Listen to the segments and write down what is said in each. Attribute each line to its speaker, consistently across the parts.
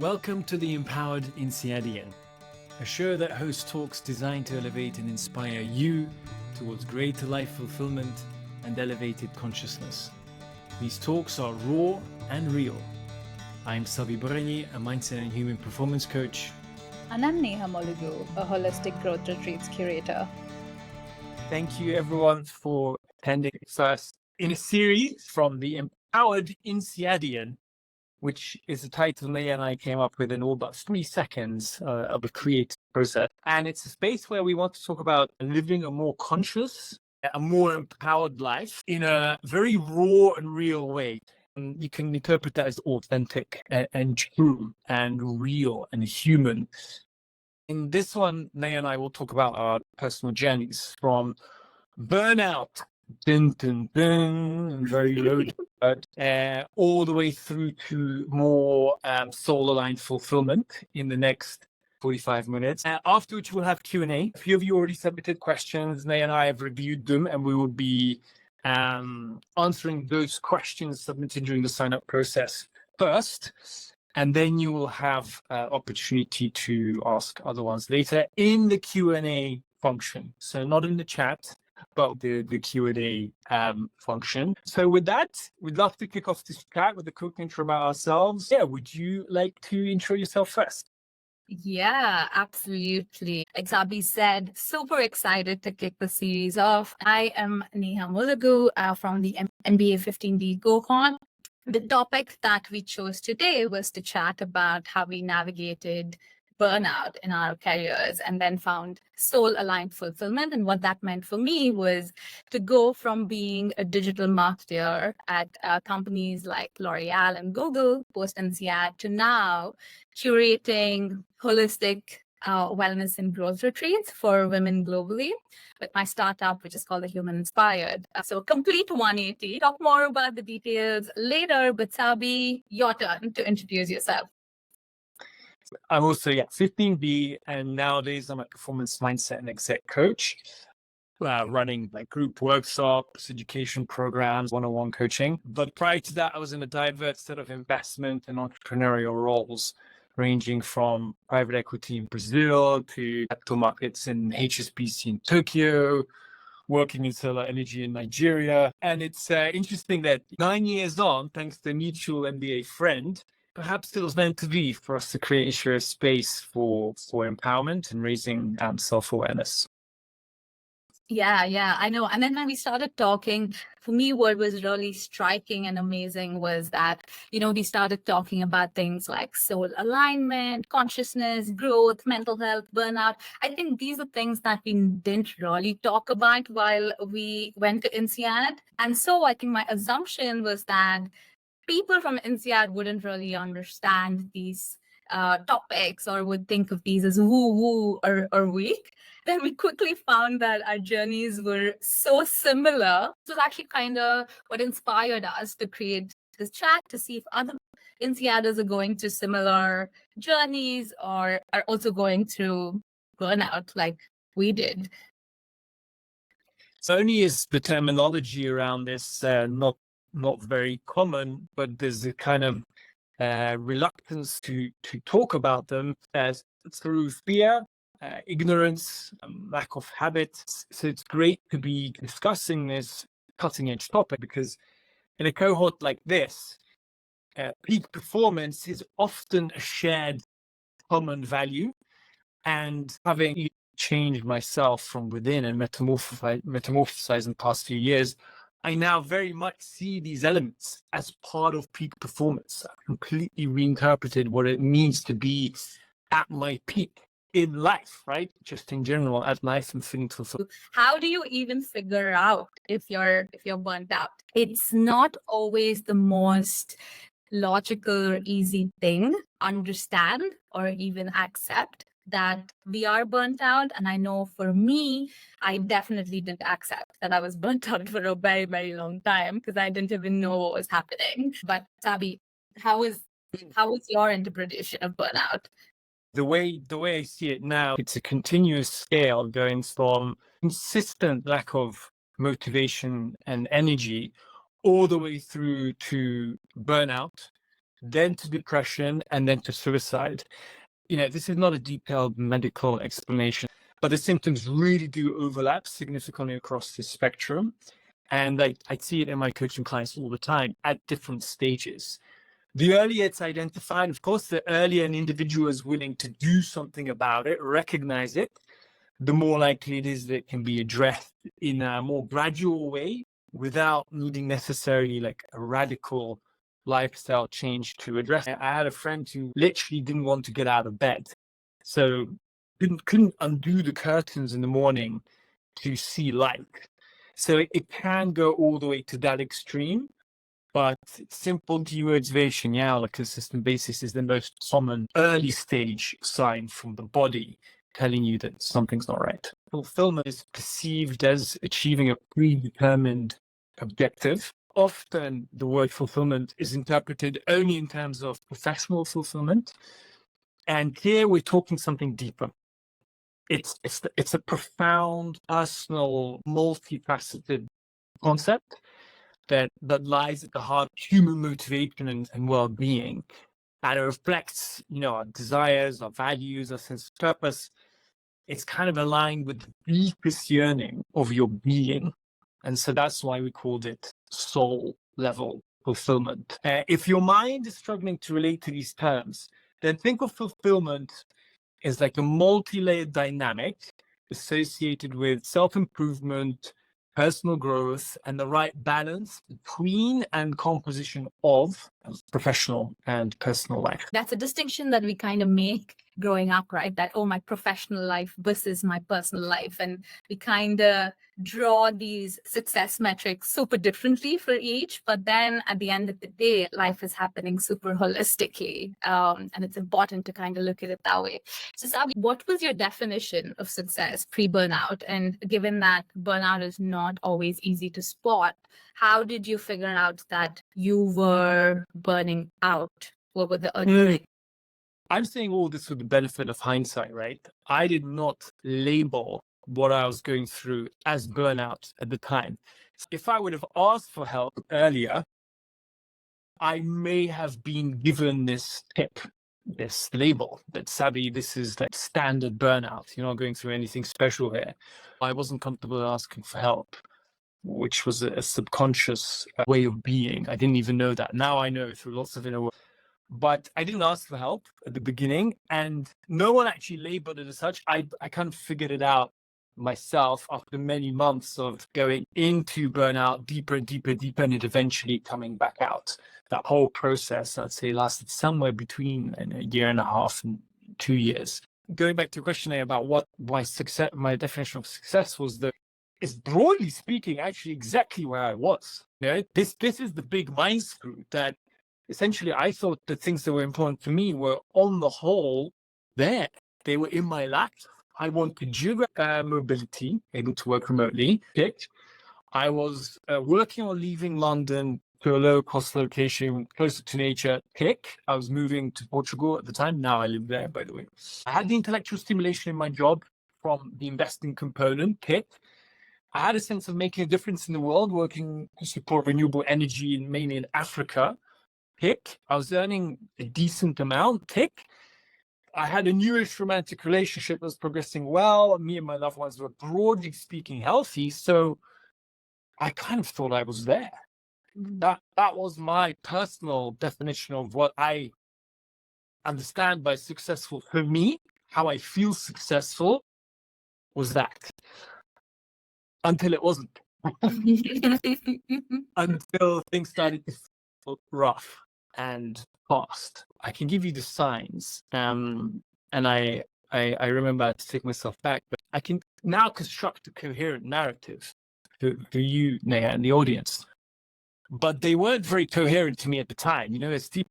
Speaker 1: Welcome to the Empowered INSEADian, a show that hosts talks designed to elevate and inspire you towards greater life fulfillment and elevated consciousness. These talks are raw and real. I'm Szabi, Baranyi, a mindset and human performance coach.
Speaker 2: And I'm Neha, Molugu, a holistic growth retreats curator.
Speaker 3: Thank you everyone for attending us in a series from the Empowered INSEADian, which is a title Neha and I came up with in all but 3 seconds of a creative process. And it's a space where we want to talk about living a more conscious, a more empowered life in a very raw and real way. And you can interpret that as authentic and true and real and human. In this one, Neha and I will talk about our personal journeys from burnout, very loaded, all the way through to more soul-aligned fulfillment in the next 45 minutes. After which we'll have Q&A. A few of you already submitted questions. Neha and I have reviewed them, and we will be answering those questions submitted during the sign-up process first. And then you will have opportunity to ask other ones later in the Q&A function. So not in the chat, but the Q&A function. So with that, we'd love to kick off this chat with a quick intro about ourselves. Yeah, would you like to intro yourself first?
Speaker 2: Yeah, absolutely. Like Szabi said, super excited to kick the series off. I am Neha Molugu from the MBA 15D cohort. The topic that we chose today was to chat about how we navigated burnout in our careers and then found soul-aligned fulfillment. And what that meant for me was to go from being a digital marketer at companies like L'Oreal and Google, post-INSEAD, to now curating holistic wellness and growth retreats for women globally with my startup, which is called the Human Inspired. So complete 180. Talk more about the details later, but Szabi, your turn to introduce yourself.
Speaker 3: I'm also 15B, and nowadays I'm a performance mindset and exec coach, running like group workshops, education programs, one-on-one coaching. But prior to that, I was in a diverse set of investment and entrepreneurial roles, ranging from private equity in Brazil to capital markets in HSBC in Tokyo, working in solar energy in Nigeria. And it's interesting that 9 years on, thanks to a mutual MBA friend, perhaps it was meant to be for us to create a space for empowerment and raising self-awareness.
Speaker 2: Yeah, I know. And then when we started talking, for me, what was really striking and amazing was that, we started talking about things like soul alignment, consciousness, growth, mental health, burnout. I think these are things that we didn't really talk about while we went to INSEAD. And so I think my assumption was that people from INSEAD wouldn't really understand these topics or would think of these as woo-woo or weak. Then we quickly found that our journeys were so similar. It was actually kind of what inspired us to create this chat to see if other INSEADers are going through similar journeys or are also going through burnout like we did.
Speaker 3: So only is the terminology around this not very common, but there's a kind of reluctance to talk about them as through fear, ignorance, lack of habit. So it's great to be discussing this cutting edge topic, because in a cohort like this, peak performance is often a shared common value. And having changed myself from within and metamorphosized in the past few years, I now very much see these elements as part of peak performance. I've completely reinterpreted what it means to be at my peak in life, right? Just in general, at life and feeling fulfilled.
Speaker 2: How do you even figure out if you're burnt out? It's not always the most logical or easy thing to understand or even accept that we are burnt out. And I know for me, I definitely didn't accept that I was burnt out for a very, very long time because I didn't even know what was happening. But Szabi, how is your interpretation of burnout?
Speaker 3: The way I see it now, it's a continuous scale going from consistent lack of motivation and energy all the way through to burnout, then to depression, and then to suicide. This is not a detailed medical explanation, but the symptoms really do overlap significantly across the spectrum. And I see it in my coaching clients all the time at different stages. The earlier it's identified, of course, the earlier an individual is willing to do something about it, recognize it, the more likely it is that it can be addressed in a more gradual way without needing necessarily like a radical lifestyle change to address it. I had a friend who literally didn't want to get out of bed. So couldn't undo the curtains in the morning to see light. So it can go all the way to that extreme, but simple demotivation, on a consistent basis is the most common early stage sign from the body telling you that something's not right. Fulfillment is perceived as achieving a predetermined objective. Often the word fulfillment is interpreted only in terms of professional fulfillment. And here we're talking something deeper. It's a profound, personal, multifaceted concept that lies at the heart of human motivation and well-being. And it reflects, our desires, our values, our sense of purpose. It's kind of aligned with the deepest yearning of your being. And so that's why we called it soul level fulfillment. If your mind is struggling to relate to these terms, then think of fulfillment as like a multi-layered dynamic associated with self-improvement, personal growth, and the right balance between and composition of professional and personal life.
Speaker 2: That's a distinction that we kind of make growing up, right? That, my professional life versus my personal life. And we kind of draw these success metrics super differently for each. But then at the end of the day, life is happening super holistically. And it's important to kind of look at it that way. So Szabi, what was your definition of success pre-burnout? And given that burnout is not always easy to spot, how did you figure out that you were burning out? What were the early
Speaker 3: I'm saying all this with the benefit of hindsight, right? I did not label what I was going through as burnout at the time. If I would have asked for help earlier, I may have been given this tip, this label that Szabi, this is like standard burnout. You're not going through anything special here. I wasn't comfortable asking for help, which was a subconscious way of being. I didn't even know that. Now I know through lots of inner work. But I didn't ask for help at the beginning, and no one actually labeled it as such. I kind of figured it out myself after many months of going into burnout deeper and deeper, and it eventually coming back out. That whole process, I'd say, lasted somewhere between a year and a half and 2 years. Going back to your question about why success, my definition of success was that it's broadly speaking actually exactly where I was. This is the big mind screw that essentially I thought the things that were important to me were on the whole there. They were in my lap. I wanted geographic mobility, able to work remotely. Picked. I was working on leaving London to a low-cost location closer to nature. I was moving to Portugal at the time. Now I live there, by the way. I had the intellectual stimulation in my job from the investing component. I had a sense of making a difference in the world, working to support renewable energy, mainly in Africa. I was earning a decent amount. I had a newish romantic relationship that was progressing well. Me and my loved ones were, broadly speaking, healthy. So I kind of thought I was there. That was my personal definition of what I understand by successful. For me, how I feel successful was that. Until it wasn't. Until things started to feel rough and fast. I can give you the signs. And I remember I had to take myself back, but I can now construct a coherent narrative for you, Neha, and the audience. But they weren't very coherent to me at the time. As Steve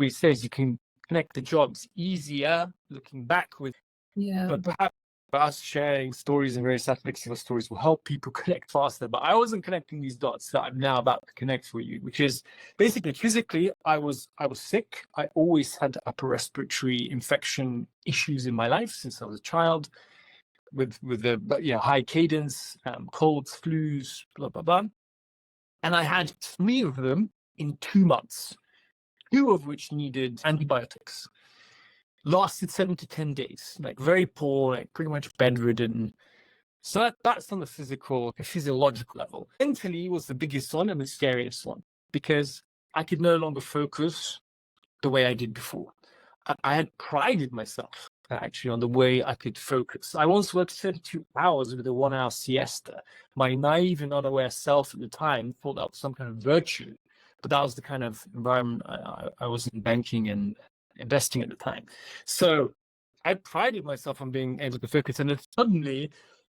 Speaker 3: says, you can connect the dots easier looking back with.
Speaker 2: Yeah.
Speaker 3: But perhaps us sharing stories and various aspects of our stories will help people connect faster. But I wasn't connecting these dots that I'm now about to connect for you, which is basically physically, I was sick. I always had upper respiratory infection issues in my life since I was a child, with the high cadence, colds, flus, blah blah blah. And I had 3 of them in 2 months. 2 of which needed antibiotics. Lasted 7 to 10 days, like very poor, like pretty much bedridden. So that's on the physiological level. Mentally was the biggest one and the scariest one, because I could no longer focus the way I did before. I had prided myself actually on the way I could focus. I once worked 32 hours with a 1-hour siesta. My naive and unaware self at the time thought that was some kind of virtue, but that was the kind of environment I was in banking and investing at the time. So I prided myself on being able to focus, and then suddenly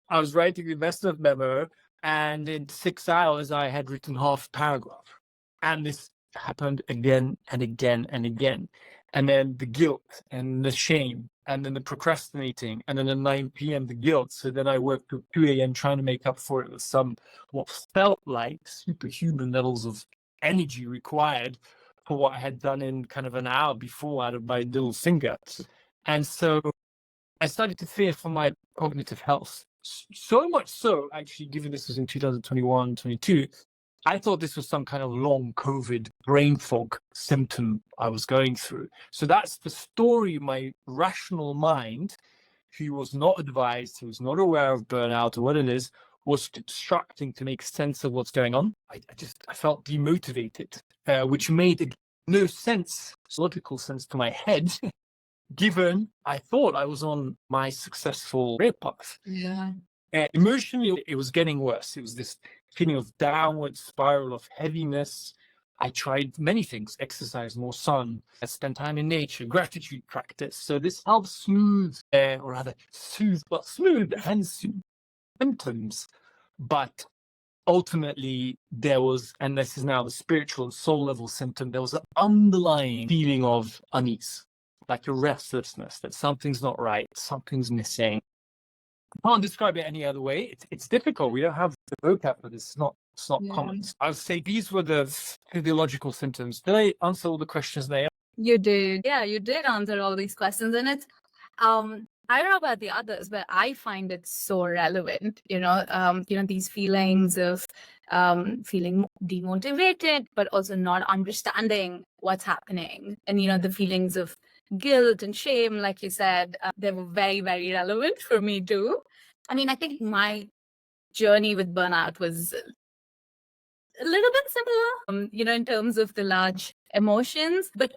Speaker 3: I was writing the investment memo, and in 6 hours I had written half a paragraph. And this happened again and again and again. And then the guilt and the shame, and then the procrastinating, and then at 9 p.m. the guilt. So then I worked till 2 a.m. trying to make up for it with some what felt like superhuman levels of energy required for what I had done in kind of an hour before out of my little finger. And so I started to fear for my cognitive health. So much so, actually, given this was in 2021, 22, I thought this was some kind of long COVID brain fog symptom I was going through. So that's the story my rational mind, who was not advised, who was not aware of burnout or what it is, was constructing to make sense of what's going on. I felt demotivated, which made no sense, logical sense to my head, given I thought I was on my successful career path.
Speaker 2: Yeah.
Speaker 3: Emotionally, it was getting worse. It was this feeling of downward spiral of heaviness. I tried many things: exercise, more sun, spend time in nature, gratitude practice. So this helps smooth symptoms. But ultimately, there was, and this is now the spiritual and soul level symptom, there was an underlying feeling of unease, like a restlessness, that something's not right, something's missing. I can't describe it any other way. It's difficult. We don't have the vocab for this. It's not common. I would say these were the physiological symptoms. Did I answer all the questions there?
Speaker 2: You did. Yeah, you did answer all these questions. And it's, I don't know about the others, but I find it so relevant, these feelings of feeling demotivated, but also not understanding what's happening. And, the feelings of guilt and shame, like you said, they were very, very relevant for me too. I mean, I think my journey with burnout was a little bit similar, in terms of the large emotions. But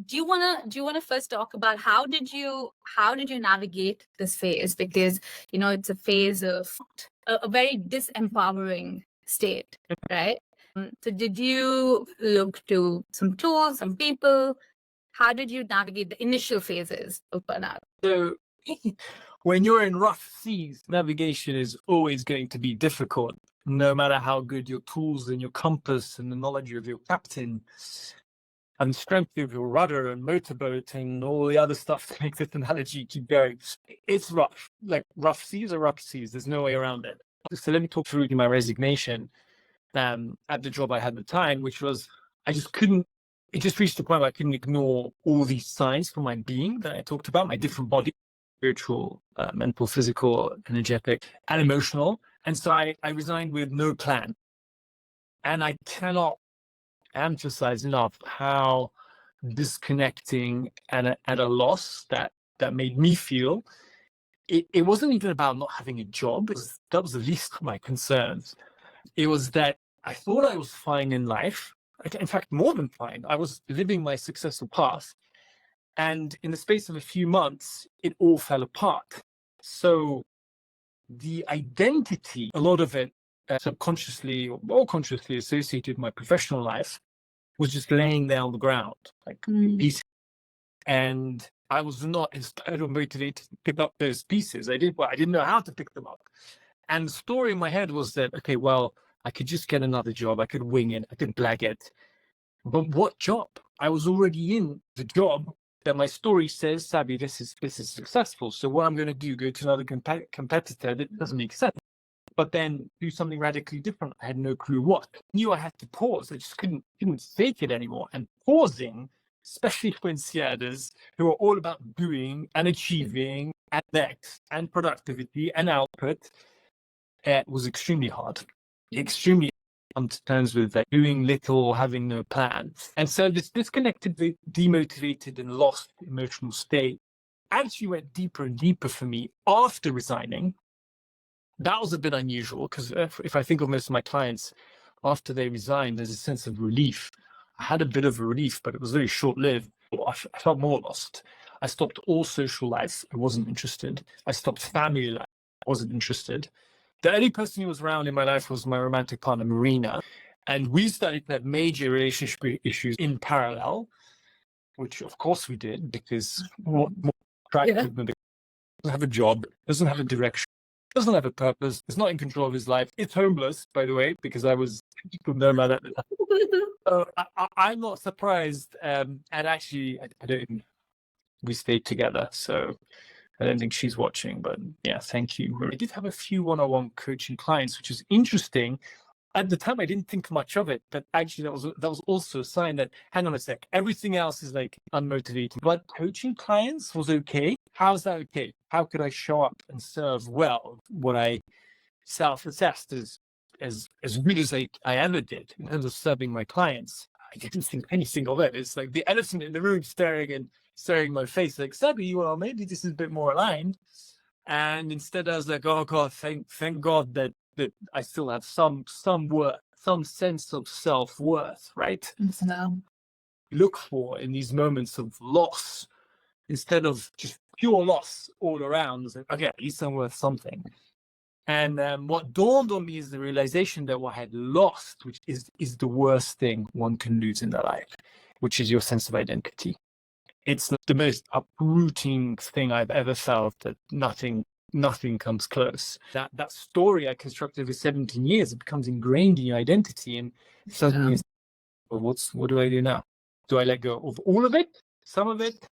Speaker 2: do you wanna first talk about how did you navigate this phase? Because it's a phase of a very disempowering state, right? So did you look to some tools, some people? How did you navigate the initial phases of burnout?
Speaker 3: So when you're in rough seas, navigation is always going to be difficult, no matter how good your tools and your compass and the knowledge of your captain and strength of your rudder and motorboat and all the other stuff to make this analogy keep going. It's rough. Like rough seas are rough seas. There's no way around it. So let me talk through my resignation at the job I had at the time, which was it just reached a point where I couldn't ignore all these signs for my being that I talked about, my different body, spiritual, mental, physical, energetic, and emotional. And so I resigned with no plan. And I cannot emphasize enough how disconnecting and a loss that made me feel. It wasn't even about not having a job. That was the least of my concerns. It was that I thought I was fine in life. In fact, more than fine. I was living my successful path. And in the space of a few months, it all fell apart. So the identity, a lot of it subconsciously or more consciously associated with my professional life, was just laying there on the ground, like pieces. And I was not inspired or motivated to pick up those pieces. I didn't know how to pick them up. And the story in my head was that, okay, well, I could just get another job. I could wing it. I could blag it. But what job? I was already in the job that my story says, Szabi, this is successful. So what I'm going to do, go to another competitor, that doesn't make sense. But then do something radically different. I had no clue what. I knew I had to pause. I just couldn't fake it anymore. And pausing, especially for insiders who are all about doing and achieving and next and productivity and output, was extremely hard. Extremely. come to terms with like doing little or having no plan. And so this disconnected, demotivated and lost emotional state actually went deeper and deeper for me after resigning. That was a bit unusual because if I think of most of my clients, after they resigned, there's a sense of relief. I had a bit of a relief, but it was very short-lived. I felt more lost. I stopped all social life. I wasn't interested. I stopped family life. I wasn't interested. The only person who was around in my life was my romantic partner, Marina. And we started to have major relationship issues in parallel, which of course we did, because more attractive than doesn't have a job, doesn't have a direction, doesn't have a purpose, is not in control of his life. It's homeless, by the way, because I was nomad at the time. So I'm not surprised. And actually, I don't. We stayed together, so I don't think she's watching. But yeah, thank you. I did have a few one-on-one coaching clients, which is interesting. At the time, I didn't think much of it, but actually, that was also a sign that, hang on a sec, everything else is like unmotivating. But coaching clients was okay. How's that okay? How could I show up and serve well what I self-assessed as good as I ever did in terms of serving my clients? I didn't think anything of it. It's like the elephant in the room staring my face, like, Szabi, well, maybe this is a bit more aligned. And instead I was like, oh God, thank God that I still have some worth, some sense of self-worth, right?
Speaker 2: No.
Speaker 3: Look for in these moments of loss, instead of just pure loss all around. It's like, okay, at least I'm worth something. And what dawned on me is the realization that what I had lost, which is the worst thing one can lose in their life, which is your sense of identity. It's the most uprooting thing I've ever felt, that nothing comes close. That story I constructed for 17 years, it becomes ingrained in your identity, and suddenly it's, well, what do I do now? Do I let go of all of it? Some of it?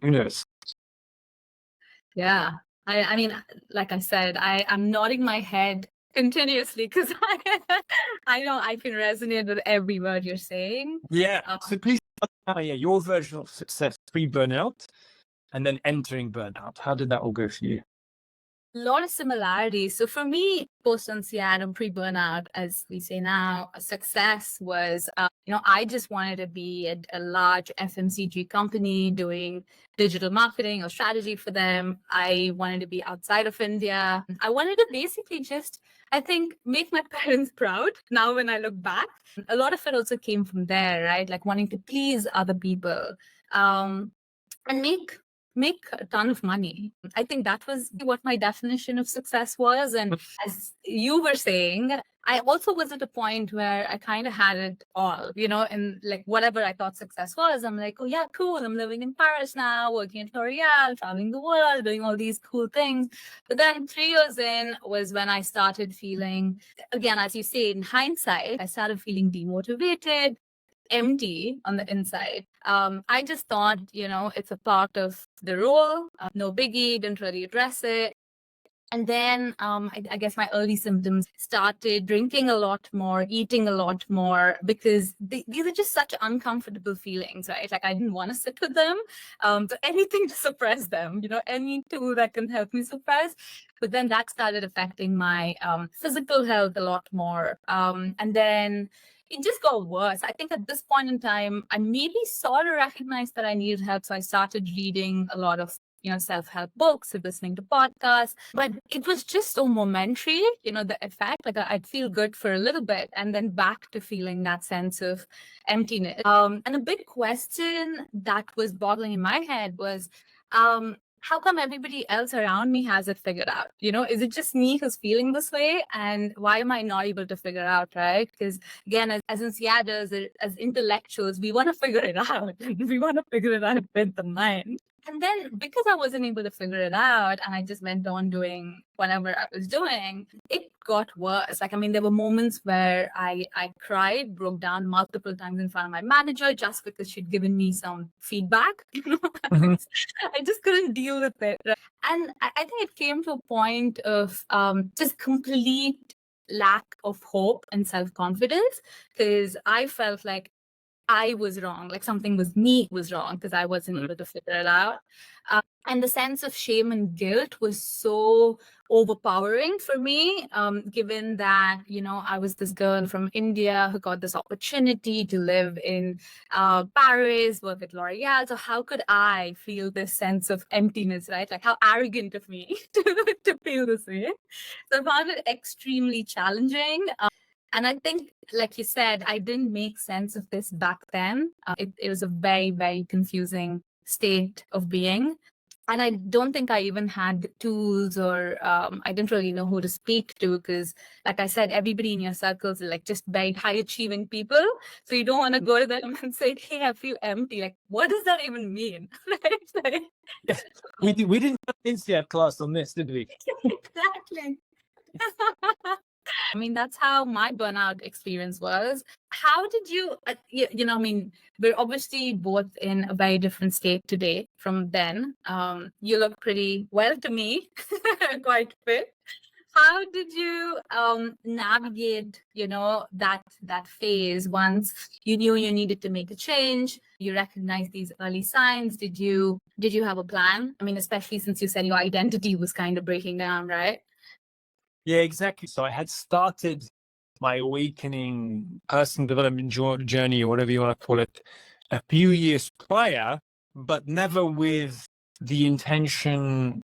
Speaker 3: Who knows?
Speaker 2: Yeah. I mean, like I said, I'm nodding my head continuously because I know I can resonate with every word you're saying.
Speaker 3: Yeah. So please, your version of success pre-burnout and then entering burnout. How did that all go for you?
Speaker 2: A lot of similarities. So for me, post-INSEAD and pre-burnout, as we say now, success was, I just wanted to be at a large FMCG company doing digital marketing or strategy for them. I wanted to be outside of India. I wanted to basically just, I think, make my parents proud. Now, when I look back, a lot of it also came from there, right? Like wanting to please other people and make a ton of money. I think that was what my definition of success was. And as you were saying, I also was at a point where I kind of had it all, and like whatever I thought success was, I'm like, oh yeah, cool. I'm living in Paris now, working at L'Oreal, traveling the world, doing all these cool things. But then 3 years in was when I started feeling, again, as you say, in hindsight, I started feeling demotivated, empty on the inside. I just thought, it's a part of the role, no biggie, didn't really address it. And then I guess my early symptoms started drinking a lot more, eating a lot more, because these are just such uncomfortable feelings, right? Like I didn't want to sit with them. So anything to suppress them, any tool that can help me suppress. But then that started affecting my physical health a lot more. And then it just got worse. I think at this point in time, I maybe sort of recognized that I needed help. So I started reading a lot of self-help books, listening to podcasts, but it was just so momentary, the effect. Like I'd feel good for a little bit and then back to feeling that sense of emptiness. And a big question that was boggling in my head was, how come everybody else around me has it figured out? Is it just me who's feeling this way? And why am I not able to figure out, right? Because again, as INSEADers, as intellectuals, we want to figure it out. We want to figure it out with the mind. And then because I wasn't able to figure it out and I just went on doing whatever I was doing, it got worse. Like, there were moments where I cried, broke down multiple times in front of my manager just because she'd given me some feedback. I just couldn't deal with it. And I think it came to a point of just complete lack of hope and self-confidence, because I felt like I was wrong, like something was wrong because I wasn't able to figure it out. And the sense of shame and guilt was so overpowering for me, given that, I was this girl from India who got this opportunity to live in Paris, work with L'Oreal. So how could I feel this sense of emptiness, right? Like how arrogant of me to feel this way. So I found it extremely challenging. And I think, like you said, I didn't make sense of this back then. It was a very, very confusing state of being. And I don't think I even had the tools, or I didn't really know who to speak to, because, like I said, everybody in your circles are like just very high achieving people. So you don't want to go to them and say, hey, I feel empty. Like, what does that even mean? Right? Like,
Speaker 3: Yes, we didn't have INSEAD class on this, did we?
Speaker 2: exactly. I mean, that's how my burnout experience was. How did you, we're obviously both in a very different state today from then. You look pretty well to me, quite fit. How did you navigate, that phase once you knew you needed to make a change? You recognized these early signs. Did you have a plan? I mean, especially since you said your identity was kind of breaking down, right?
Speaker 3: Yeah, exactly. So I had started my awakening personal development journey, or whatever you want to call it, a few years prior, but never with the intention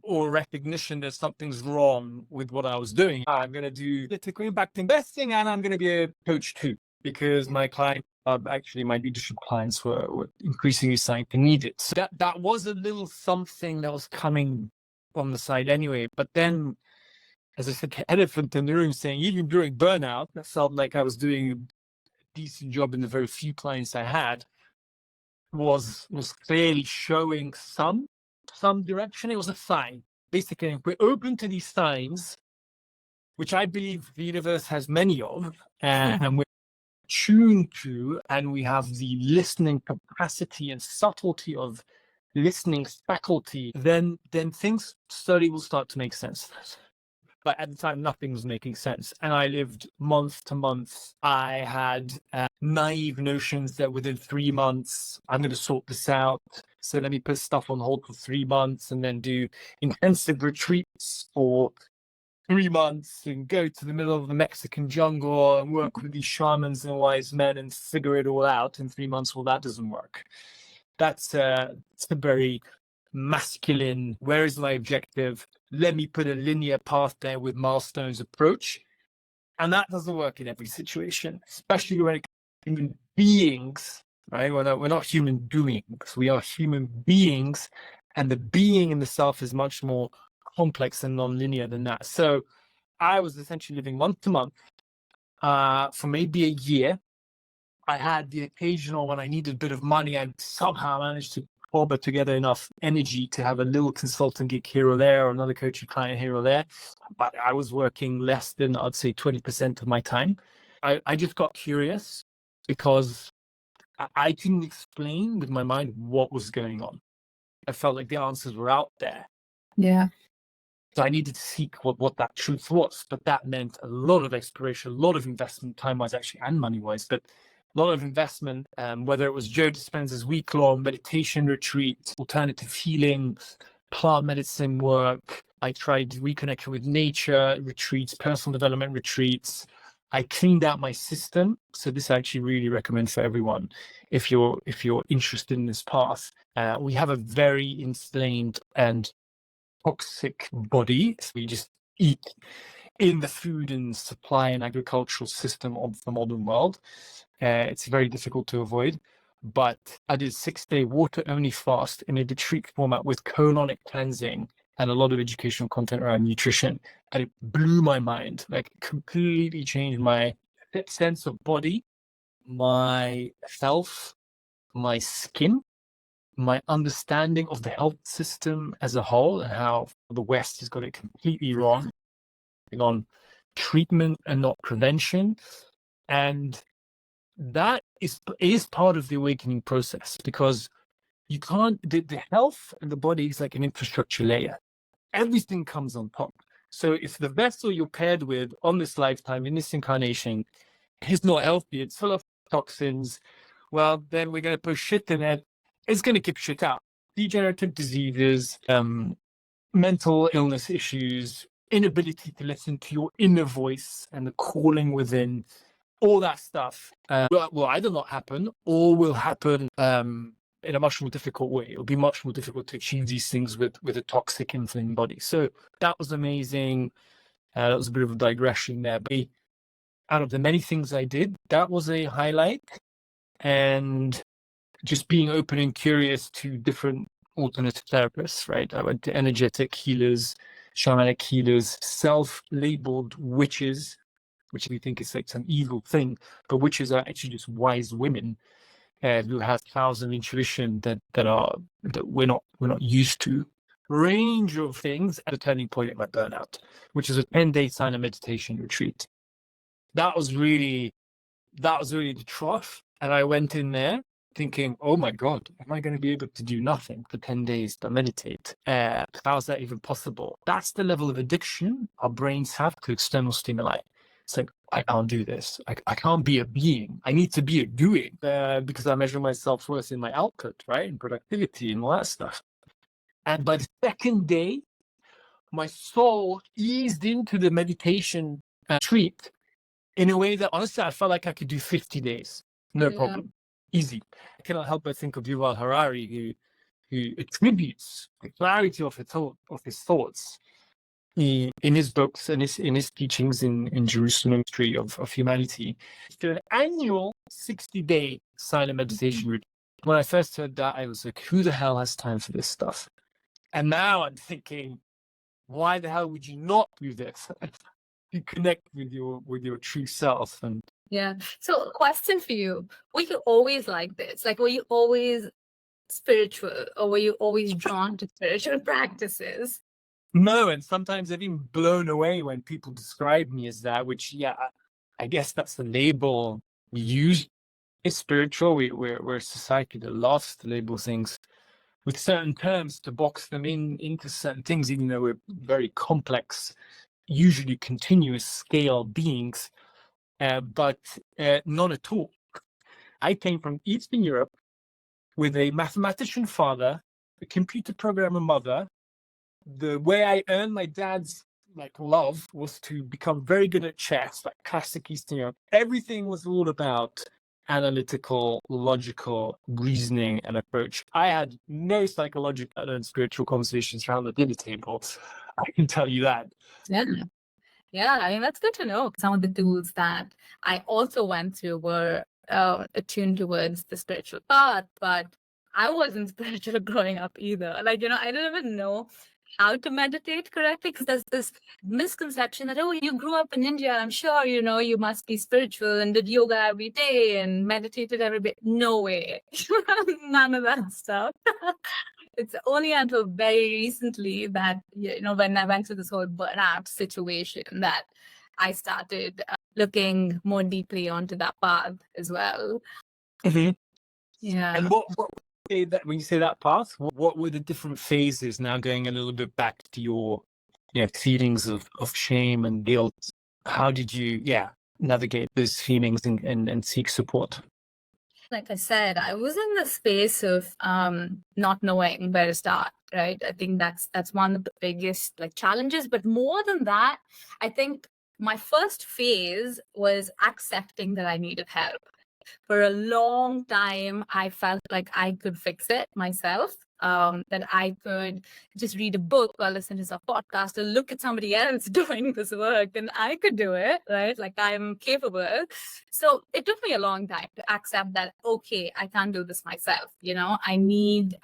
Speaker 3: or recognition that something's wrong with what I was doing. I'm going to do political impact investing, and I'm going to be a coach too, because my client, actually my leadership clients were increasingly starting to need it. So that was a little something that was coming on the side anyway. But then, as I said, the elephant in the room, saying even during burnout, I felt like I was doing a decent job in the very few clients I had, was clearly showing some direction. It was a sign. Basically, if we're open to these signs, which I believe the universe has many of, and we're tuned to, and we have the listening capacity and subtlety of listening faculty, then things slowly will start to make sense. But at the time, nothing was making sense. And I lived month to month. I had naive notions that within 3 months, I'm going to sort this out. So let me put stuff on hold for 3 months and then do intensive retreats for 3 months and go to the middle of the Mexican jungle and work with these shamans and wise men and figure it all out in 3 months. Well, that doesn't work. It's a very masculine, where is my objective? Let me put a linear path there with milestones approach. And that doesn't work in every situation, especially when it comes to human beings, right? We're not human doings, we are human beings. And the being in the self is much more complex and non-linear than that. So I was essentially living month to month for maybe a year. I had the occasional, when I needed a bit of money, I somehow managed to cobble together enough energy to have a little consultant gig here or there, or another coaching client here or there. But I was working less than, I'd say, 20% of my time. I just got curious because I couldn't explain with my mind what was going on. I felt like the answers were out there.
Speaker 2: Yeah.
Speaker 3: So I needed to seek what that truth was. But that meant a lot of exploration, a lot of investment, time-wise actually, and money-wise. But a lot of investment, whether it was Joe Dispenza's week-long meditation retreat, alternative healing, plant medicine work. I tried reconnection with nature retreats, personal development retreats. I cleaned out my system. So this I actually really recommend for everyone if you're interested in this path. We have a very inflamed and toxic body. So we just eat in the food and supply and agricultural system of the modern world. It's very difficult to avoid, but I did 6-day water-only fast in a retreat format with colonic cleansing and a lot of educational content around nutrition. And it blew my mind, like completely changed my sense of body, my health, my skin, my understanding of the health system as a whole, and how the West has got it completely wrong on treatment and not prevention. And that is part of the awakening process, because you can't, the health and the body is like an infrastructure layer. Everything comes on top. So if the vessel you're paired with on this lifetime, in this incarnation, is not healthy, it's full of toxins, well, then we're going to push shit in it. It's going to keep shit out. Degenerative diseases, mental illness issues, inability to listen to your inner voice and the calling within, all that stuff will either not happen or will happen in a much more difficult way. It'll be much more difficult to achieve these things with a toxic inflamed body. So that was amazing. That was a bit of a digression there. But out of the many things I did, that was a highlight. And just being open and curious to different alternative therapists, right? I went to energetic healers, shamanic healers, self-labeled witches, which we think is like some evil thing, but witches are actually just wise women who have powers of intuition that we're not used to. Range of things at a turning point at my burnout, which is a 10-day silent meditation retreat. That was really the trough. And I went in there thinking, oh my God, am I going to be able to do nothing for 10 days to meditate? How is that even possible? That's the level of addiction our brains have to external stimuli. It's like, I can't do this. I can't be a being. I need to be a doing because I measure my self-worth in my output, right? And productivity and all that stuff. And by the second day, my soul eased into the meditation retreat in a way that honestly, I felt like I could do 50 days. No problem. Easy. I cannot help but think of Yuval Harari, who attributes the clarity of his thoughts in his books and in his teachings in Jerusalem History of Humanity to an annual 60-day silent meditation routine. When I first heard that, I was like, who the hell has time for this stuff? And now I'm thinking, why the hell would you not do this? You connect with your true self. And
Speaker 2: yeah. So question for you, were you always like this? Like, were you always spiritual, or were you always drawn to spiritual practices?
Speaker 3: No, and sometimes I've been blown away when people describe me as that, which, yeah, I guess that's the label we use. It's spiritual. We're a society that loves to label things with certain terms to box them into certain things, even though we're very complex, usually continuous scale beings, but not at all. I came from Eastern Europe with a mathematician father, a computer programmer mother. The way I earned my dad's love was to become very good at chess, like classic Eastern Europe. Everything was all about analytical, logical reasoning and approach. I had no psychological and spiritual conversations around the dinner table. I can tell you that.
Speaker 2: Yeah, I mean, that's good to know. Some of the tools that I also went through were attuned towards the spiritual path, but I wasn't spiritual growing up either. I didn't even know how to meditate correctly, because there's this misconception that, oh, you grew up in India, I'm sure, you must be spiritual and did yoga every day and meditated every day. No way. None of that stuff. It's only until very recently that, when I went through this whole burnout situation, that I started looking more deeply onto that path as well.
Speaker 3: Mm-hmm.
Speaker 2: Yeah.
Speaker 3: And what when you say that path, what were the different phases, now going a little bit back to your feelings of shame and guilt? How did you navigate those feelings and seek support?
Speaker 2: Like I said, I was in the space of not knowing where to start, right? I think that's one of the biggest challenges. But more than that, I think my first phase was accepting that I needed help. For a long time, I felt like I could fix it myself, that I could just read a book or listen to some podcast or look at somebody else doing this work, and I could do it, right? Like, I'm capable. So it took me a long time to accept that, okay, I can't do this myself. I need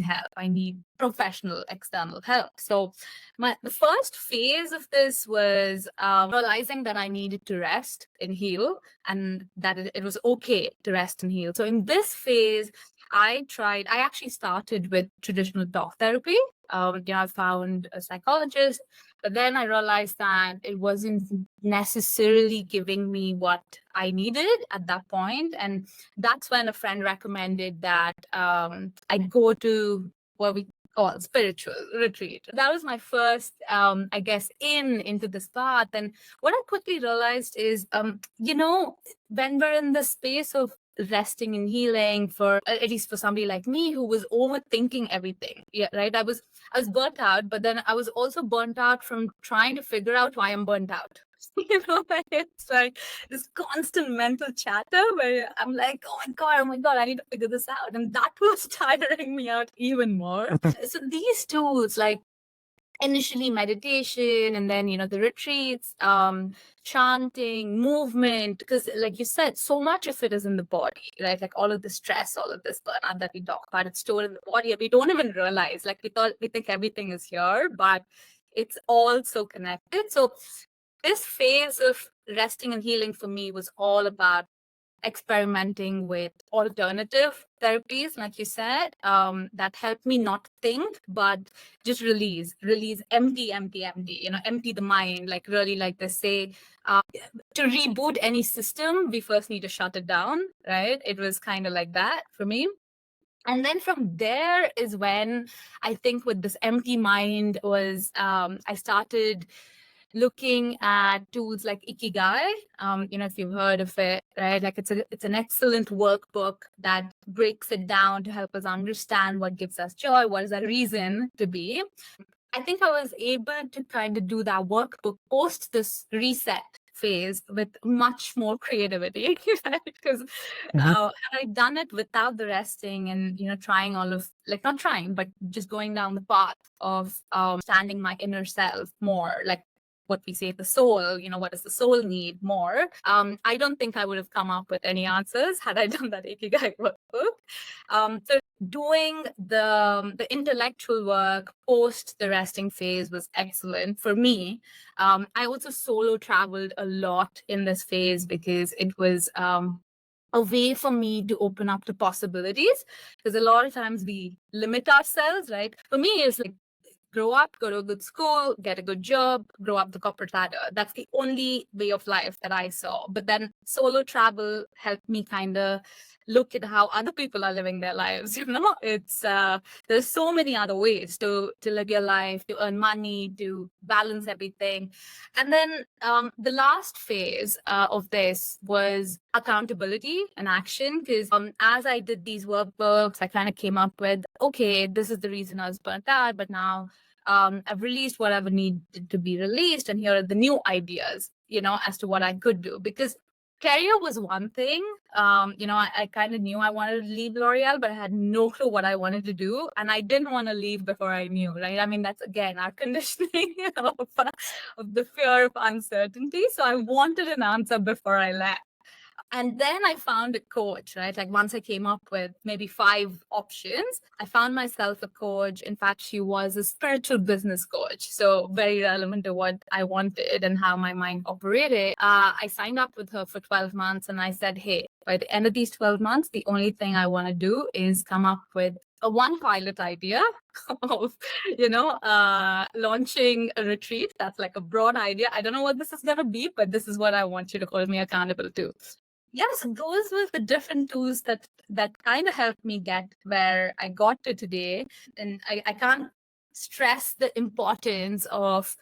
Speaker 2: help. I need professional external help. So the first phase of this was realizing that I needed to rest and heal, and that it was okay to rest and heal. So in this phase, I actually started with traditional talk therapy. I found a psychologist, but then I realized that it wasn't necessarily giving me what I needed at that point. And that's when a friend recommended that I go to what we call spiritual retreat. That was my first, into this path. And what I quickly realized is, when we're in the space of resting and healing for, at least for somebody like me who was overthinking everything. Yeah, right. I was burnt out, but then I was also burnt out from trying to figure out why I'm burnt out. It's like this constant mental chatter where I'm like, oh my God, I need to figure this out. And that was tiring me out even more. So these tools, like initially meditation, and then the retreats, chanting, movement, because like you said, so much of it is in the body, right? Like all of the stress, all of this burnout that we talk about, it's stored in the body, and we don't even realize. Like we think everything is here, but it's all so connected. So this phase of resting and healing for me was all about experimenting with alternative therapies, like you said, that helped me not think, but just release, empty, empty the mind. Like really, like they say, to reboot any system, we first need to shut it down, right? It was kind of like that for me. And then from there is when I think with this empty mind was, I started looking at tools like Ikigai. If you've heard of it, right? Like it's an excellent workbook that breaks it down to help us understand what gives us joy, what is our reason to be. I think I was able to kind of do that workbook post this reset phase with much more creativity, right? Because had I done it without the resting and trying all of, like, not trying, but just going down the path of understanding my inner self more, like what we say, the soul, what does the soul need more? I don't think I would have come up with any answers had I done that Ikigai workbook. So doing the intellectual work post the resting phase was excellent for me. I also solo traveled a lot in this phase because it was a way for me to open up to possibilities, because a lot of times we limit ourselves, right? For me, it's like, grow up, go to a good school, get a good job, grow up the corporate ladder. That's the only way of life that I saw. But then solo travel helped me kind of look at how other people are living their lives. It's there's so many other ways to live your life, to earn money, to balance everything. And then the last phase of this was accountability and action, because as I did these workbooks, I kind of came up with, okay, this is the reason I was burnt out, but now I've released whatever needed to be released, and here are the new ideas, as to what I could do. Because career was one thing. I kind of knew I wanted to leave L'Oreal, but I had no clue what I wanted to do, and I didn't want to leave before I knew, right? I mean, that's again our conditioning of the fear of uncertainty. So I wanted an answer before I left. And then I found a coach, right? Like once I came up with maybe 5 options, I found myself a coach. In fact, she was a spiritual business coach. So very relevant to what I wanted and how my mind operated. I signed up with her for 12 months and I said, hey, by the end of these 12 months, the only thing I want to do is come up with one pilot idea of, launching a retreat. That's like a broad idea. I don't know what this is going to be, but this is what I want you to hold me accountable to. Yes, those were the different tools that kind of helped me get where I got to today. And I can't stress the importance of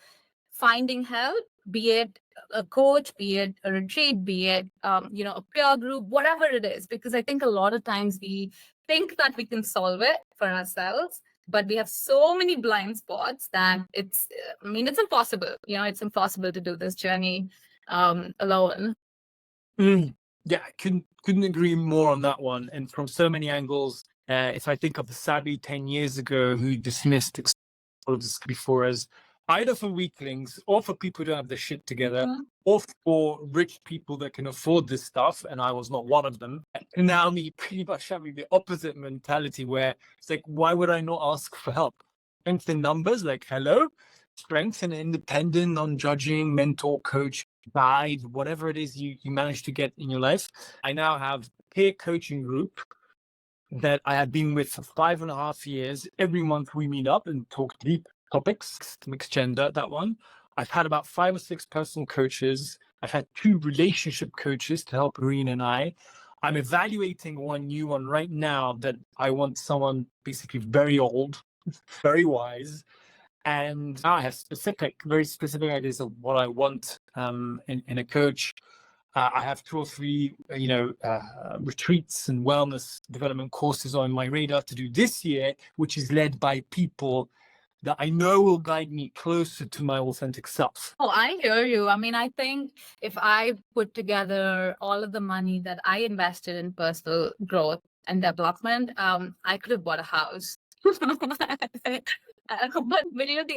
Speaker 2: finding help, be it a coach, be it a retreat, be it a peer group, whatever it is. Because I think a lot of times we think that we can solve it for ourselves, but we have so many blind spots that it's impossible. It's impossible to do this journey alone.
Speaker 3: Yeah, I couldn't agree more on that one. And from so many angles, if I think of the Szabi 10 years ago who dismissed before as either for weaklings or for people who don't have their shit together, or for rich people that can afford this stuff, and I was not one of them. And now me pretty much having the opposite mentality where it's like, why would I not ask for help? Strength in numbers, like, hello? Strength and independent, non-judging, mentor, coach, guide, whatever it is you manage to get in your life. I now have a peer coaching group that I have been with for 5.5 years. Every month we meet up and talk deep topics, mixed gender, that one. I've had about 5 or 6 personal coaches. I've had 2 relationship coaches to help Irene and I. I'm evaluating one new one right now that I want someone basically very old, very wise. And now I have very specific ideas of what I want in a coach. I have 2 or 3, retreats and wellness development courses on my radar to do this year, which is led by people that I know will guide me closer to my authentic self.
Speaker 2: Oh, I hear you. I mean, I think if I put together all of the money that I invested in personal growth and development, I could have bought a house. But the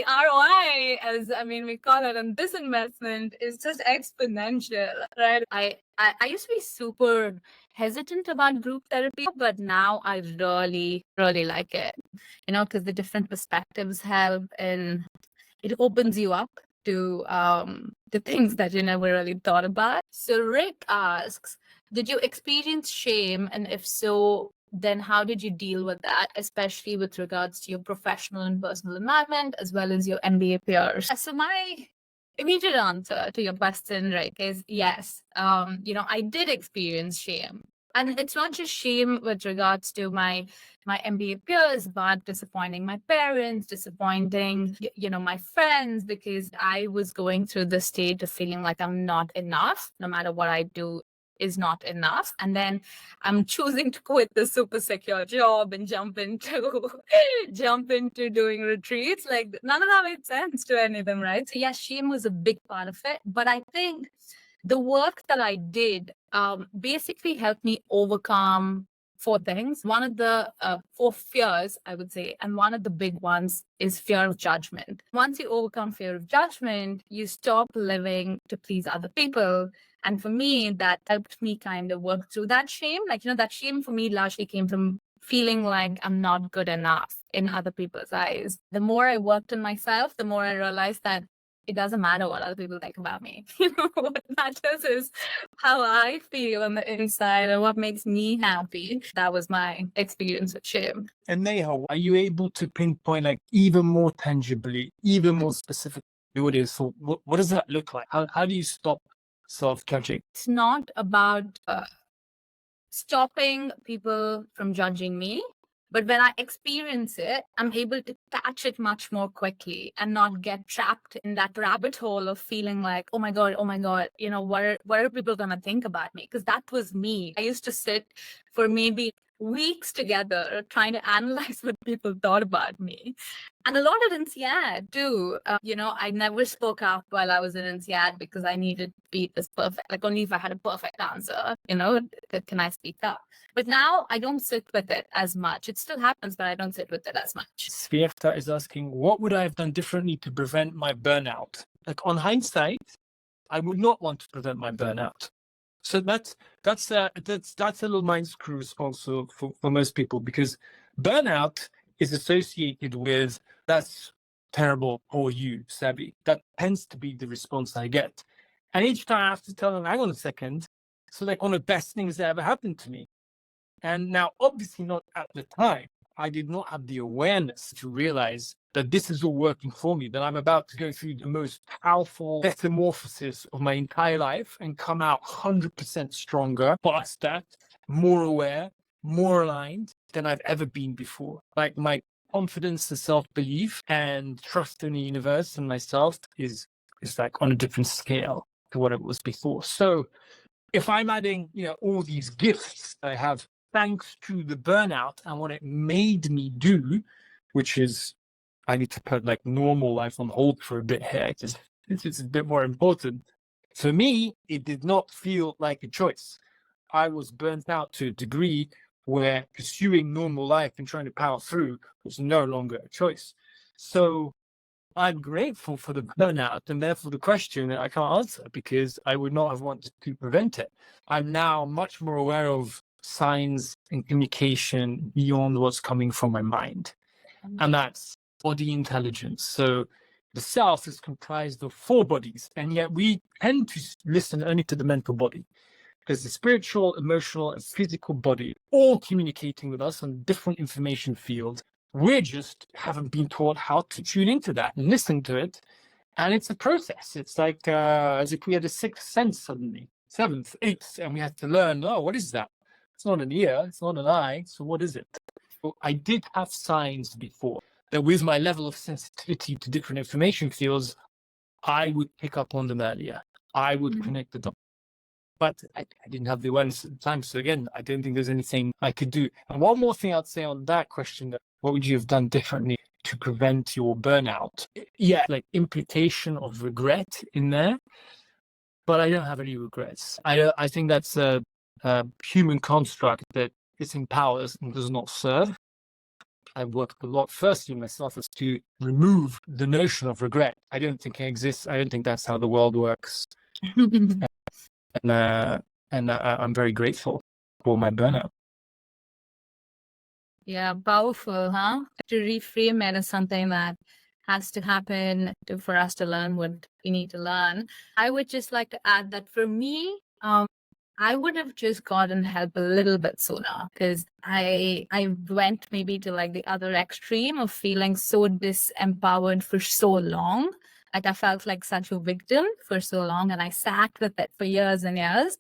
Speaker 2: ROI, as I mean, we call it, on this investment is just exponential, right? I used to be super hesitant about group therapy, but now I really, really like it, because the different perspectives help and it opens you up to the things that you never really thought about. So Rick asks, did you experience shame? And if so, then how did you deal with that, especially with regards to your professional and personal environment, as well as your MBA peers? So my immediate answer to your question, Rick, is yes. I did experience shame. And it's not just shame with regards to my MBA peers, but disappointing my parents, disappointing, my friends, because I was going through the stage of feeling like I'm not enough, no matter what I do is not enough. And then I'm choosing to quit the super secure job and jump into doing retreats. Like, none of that made sense to any of them, right? So yes, shame was a big part of it. But I think the work that I did basically helped me overcome 4 things. One of the 4 fears, I would say, and one of the big ones is fear of judgment. Once you overcome fear of judgment, you stop living to please other people. And for me, that helped me kind of work through that shame. Like, that shame for me largely came from feeling like I'm not good enough in other people's eyes. The more I worked on myself, the more I realized that it doesn't matter what other people think about me. What matters is how I feel on the inside and what makes me happy. That was my experience with shame.
Speaker 3: And Neha, are you able to pinpoint, like, even more tangibly, even more specifically, what it is? So what does that look like? How do you stop self-judging?
Speaker 2: It's not about stopping people from judging me. But when I experience it, I'm able to catch it much more quickly and not get trapped in that rabbit hole of feeling like, oh my God, what are people going to think about me? Because that was me. I used to sit for maybe weeks together trying to analyze what people thought about me. And a lot at INSEAD too. I never spoke up while I was in INSEAD because I needed to be this perfect, like only if I had a perfect answer, can I speak up? But now I don't sit with it as much. It still happens, but I don't sit with it as much.
Speaker 3: Sviefta is asking, what would I have done differently to prevent my burnout? Like, on hindsight, I would not want to prevent my burnout. So that's a little mind screw also for most people, because burnout is associated with that's terrible for you, Szabi. That tends to be the response I get. And each time I have to tell them, hang on a second, so like one of the best things that ever happened to me. And now, obviously not at the time, I did not have the awareness to realize that this is all working for me, that I'm about to go through the most powerful metamorphosis of my entire life and come out 100% stronger, faster, more aware, more aligned than I've ever been before. Like, my confidence and self-belief and trust in the universe and myself is like on a different scale to what it was before. So if I'm adding, all these gifts I have thanks to the burnout and what it made me do, which is, I need to put like normal life on hold for a bit here, because it's a bit more important. For me, it did not feel like a choice. I was burnt out to a degree where pursuing normal life and trying to power through was no longer a choice. So I'm grateful for the burnout, and therefore the question that I can't answer because I would not have wanted to prevent it. I'm now much more aware of signs and communication beyond what's coming from my mind. And that's body intelligence. So the self is comprised of 4 bodies, and yet we tend to listen only to the mental body, because the spiritual, emotional, and physical body all communicating with us on different information fields. We just haven't been taught how to tune into that and listen to it. And it's a process. It's like as if we had a 6th sense suddenly, 7th, 8th, and we had to learn, what is that? It's not an ear, it's not an eye, so what is it? So I did have signs before that with my level of sensitivity to different information fields, I would pick up on them earlier. I would connect the dots. but I didn't have the awareness at the time. So again, I don't think there's anything I could do. And one more thing I'd say on that question, what would you have done differently to prevent your burnout? Yeah, like implication of regret in there, but I don't have any regrets. I think that's a human construct that disempowers and does not serve. I've worked a lot firstly myself as to remove the notion of regret. I don't think it exists. I don't think that's how the world works. And I'm very grateful for my burnout.
Speaker 2: Yeah, powerful, huh? To reframe it as something that has to happen for us to learn what we need to learn. I would just like to add that for me, I would have just gotten help a little bit sooner, because I went maybe to like the other extreme of feeling so disempowered for so long. Like I felt like such a victim for so long, and I sat with it for years and years.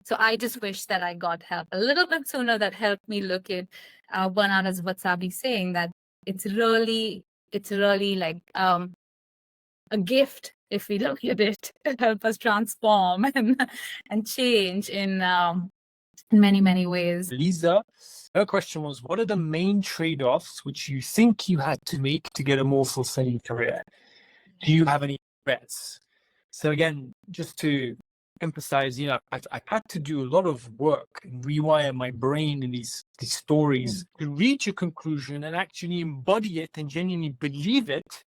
Speaker 2: So I just wish that I got help a little bit sooner, that helped me look at burnout as what Szabi's saying, that it's really like a gift if we look at it to help us transform and change in many, many ways.
Speaker 3: Lisa, her question was, what are the main trade-offs which you think you had to make to get a more fulfilling career? Do you have any regrets? So again, just to emphasize, I've had to do a lot of work and rewire my brain in these stories to reach a conclusion and actually embody it and genuinely believe it.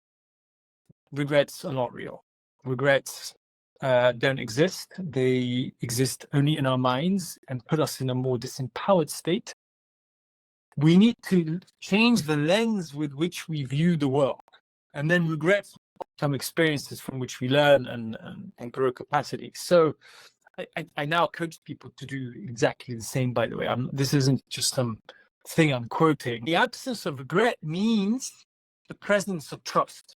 Speaker 3: Regrets are not real. Regrets don't exist. They exist only in our minds and put us in a more disempowered state. We need to change the lens with which we view the world. And then regrets become experiences from which we learn and grow capacity. So I now coach people to do exactly the same, by the way. This isn't just some thing I'm quoting. The absence of regret means the presence of trust.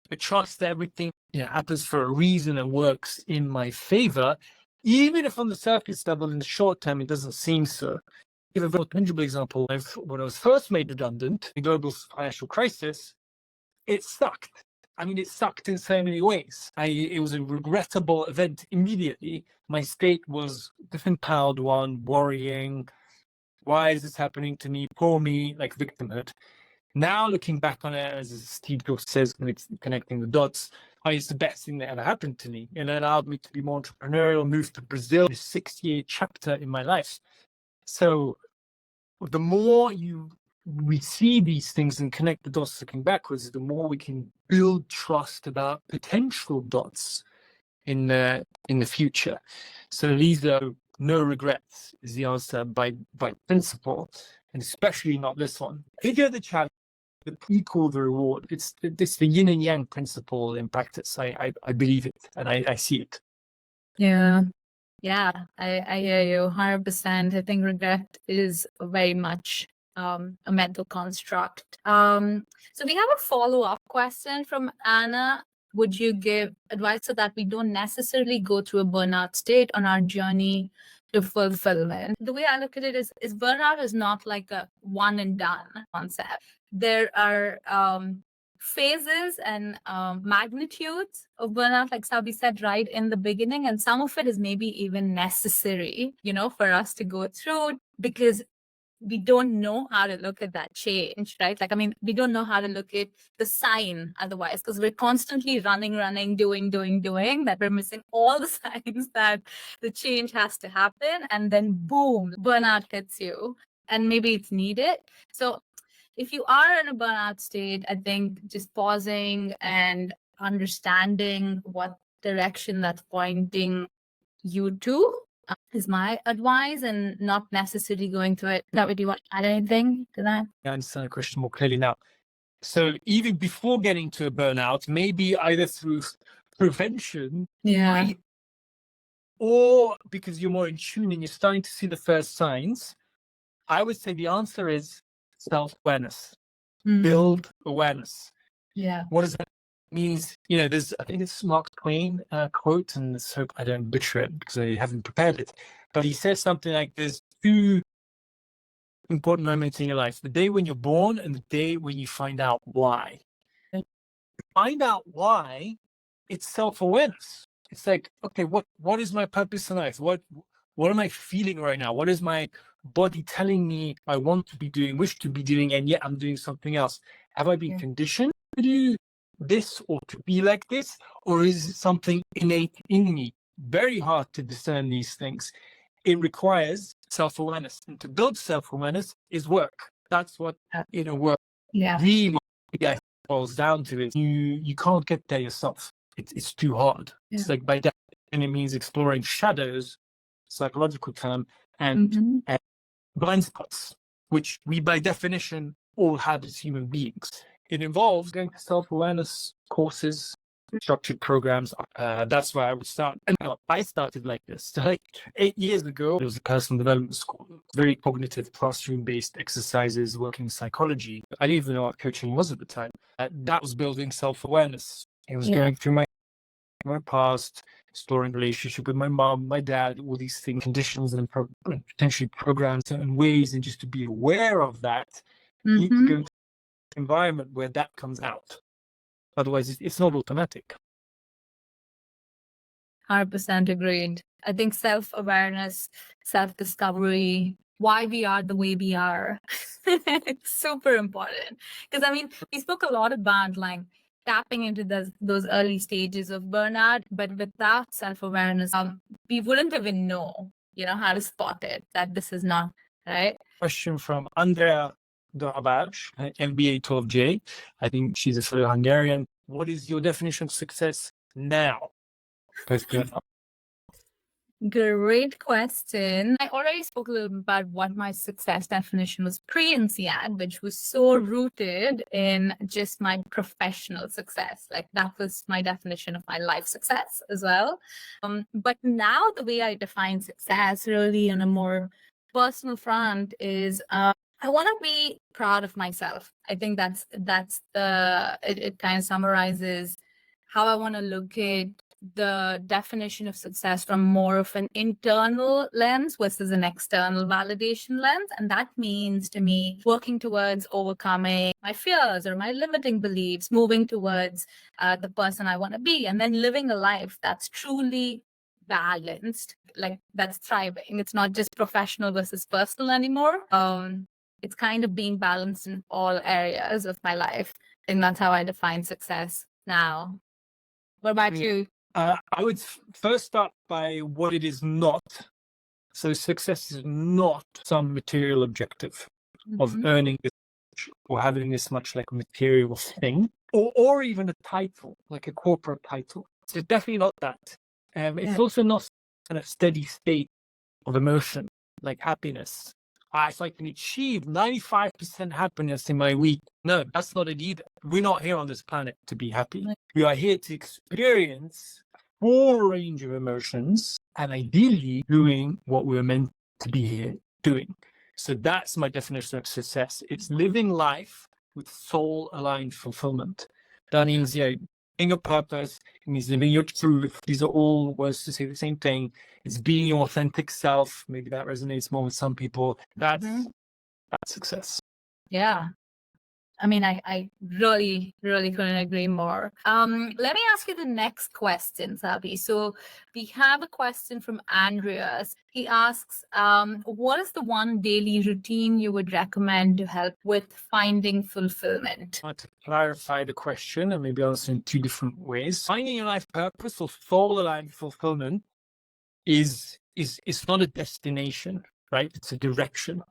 Speaker 3: I trust that everything happens for a reason and works in my favor, even if on the surface level, in the short term, it doesn't seem so. Give a very tangible example. When I was first made redundant, the global financial crisis, it sucked. I mean, it sucked in so many ways. It was a regrettable event immediately. My state was a disempowered one, worrying. Why is this happening to me? Poor me, like victimhood. Now, looking back on it, as Steve Jobs says, connecting the dots, it's the best thing that ever happened to me. It allowed me to be more entrepreneurial, move to Brazil, a 6-year chapter in my life. So the more we see these things and connect the dots looking backwards, the more we can build trust about potential dots in the future. So Lisa, no regrets is the answer by principle, and especially not this one. Figure the challenge, the equal the reward. It's the yin and yang principle in practice. I believe it and I see it.
Speaker 2: Yeah, I hear you 100%. I think regret is very much a mental construct. So we have a follow-up question from Anna. Would you give advice so that we don't necessarily go through a burnout state on our journey to fulfillment? The way I look at it is burnout is not like a one and done concept. There are phases and magnitudes of burnout, like Szabi said right in the beginning, and some of it is maybe even necessary, for us to go through, because we don't know how to look at that change, right? Like, I mean, we don't know how to look at the sign otherwise, because we're constantly running, doing, that we're missing all the signs that the change has to happen. And then boom, burnout hits you, and maybe it's needed. So if you are in a burnout state, I think just pausing and understanding what direction that's pointing you to is my advice, and not necessarily going through it. Now, do you want to add anything to that?
Speaker 3: I understand the question more clearly now. So even before getting to a burnout, maybe either through prevention, right, or because you're more in tune and you're starting to see the first signs, I would say the answer is self-awareness. Build awareness.
Speaker 2: Yeah.
Speaker 3: What does that means? There's, I think it's Mark Twain quote, and let's hope I don't butcher it because I haven't prepared it. But he says something like, there's 2 important moments in your life: the day when you're born and the day when you find out why. And to find out why, it's self-awareness.
Speaker 1: It's like, okay, what is my purpose in life? What am I feeling right now? What is my body telling me I want to be doing, wish to be doing, and yet I'm doing something else? Have I been conditioned to do this or to be like this? Or is it something innate in me? Very hard to discern these things. It requires self-awareness. And to build self-awareness is work. That's what, work really boils down to. Is you can't get there yourself. It's too hard. It's like, by definition, it means exploring shadows, psychological term, and blind spots, which we by definition all have as human beings. It involves going to self-awareness courses, structured programs. That's where I would start. And I started like this. So like 8 years ago, it was a personal development school, very cognitive, classroom-based exercises, working psychology. I didn't even know what coaching was at the time. That was building self-awareness. It was going through my past, exploring relationship with my mom, my dad, all these things, conditions, and potentially programs certain ways, and just to be aware of that, you need to go into an environment where that comes out. Otherwise, it's not automatic.
Speaker 2: 100% agreed. I think self-awareness, self-discovery, why we are the way we are, it's super important. Because we spoke a lot about like tapping into those early stages of burnout, but without self-awareness, we wouldn't even know, how to spot it, that this is not right.
Speaker 1: Question from Andrea Dorabaj, MBA 12J. I think she's a fellow Hungarian. What is your definition of success now?
Speaker 2: Great question. I already spoke a little bit about what my success definition was pre-INSEAD, which was so rooted in just my professional success. Like that was my definition of my life success as well. But now the way I define success really on a more personal front is I want to be proud of myself. I think it kind of summarizes how I want to look at the definition of success from more of an internal lens versus an external validation lens. And that means to me working towards overcoming my fears or my limiting beliefs, moving towards the person I want to be, and then living a life that's truly balanced, like that's thriving. It's not just professional versus personal anymore. It's kind of being balanced in all areas of my life. And that's how I define success now. What about you?
Speaker 1: I would first start by what it is not. So success is not some material objective of earning this much or having this much, like a material thing, or even a title, like a corporate title. So it's definitely not that. It's also not a steady state of emotion, like happiness. If I can achieve 95% happiness in my week, no, that's not it either. We're not here on this planet to be happy. We are here to experience a full range of emotions and ideally doing what we're meant to be here doing. So that's my definition of success. It's living life with soul-aligned fulfillment. That means, being a purpose, it means living your truth. These are all words to say the same thing. It's being your authentic self. Maybe that resonates more with some people. That's success.
Speaker 2: Yeah. I really, really couldn't agree more. Let me ask you the next question, Szabi. So we have a question from Andreas. He asks, what is the one daily routine you would recommend to help with finding fulfillment?
Speaker 1: I want to clarify the question and maybe answer in two different ways. Finding your life purpose or soul-aligned fulfillment is not a destination, right? It's a direction.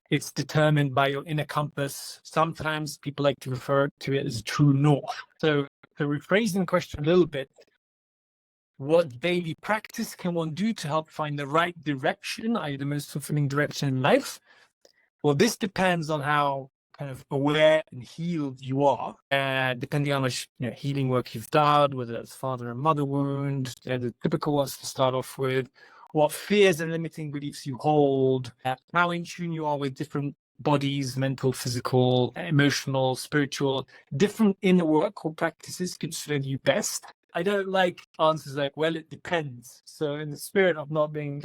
Speaker 1: It's determined by your inner compass. Sometimes people like to refer to it as true north. So rephrasing the question a little bit, what daily practice can one do to help find the right direction, i.e. the most fulfilling direction in life? Well, this depends on how kind of aware and healed you are, depending on how much healing work you've done, whether that's father and mother wound, the typical ones to start off with, what fears and limiting beliefs you hold, how in tune you are with different bodies, mental, physical, emotional, spiritual, different inner work or practices can serve you best. I don't like answers like, well, it depends. So in the spirit of not being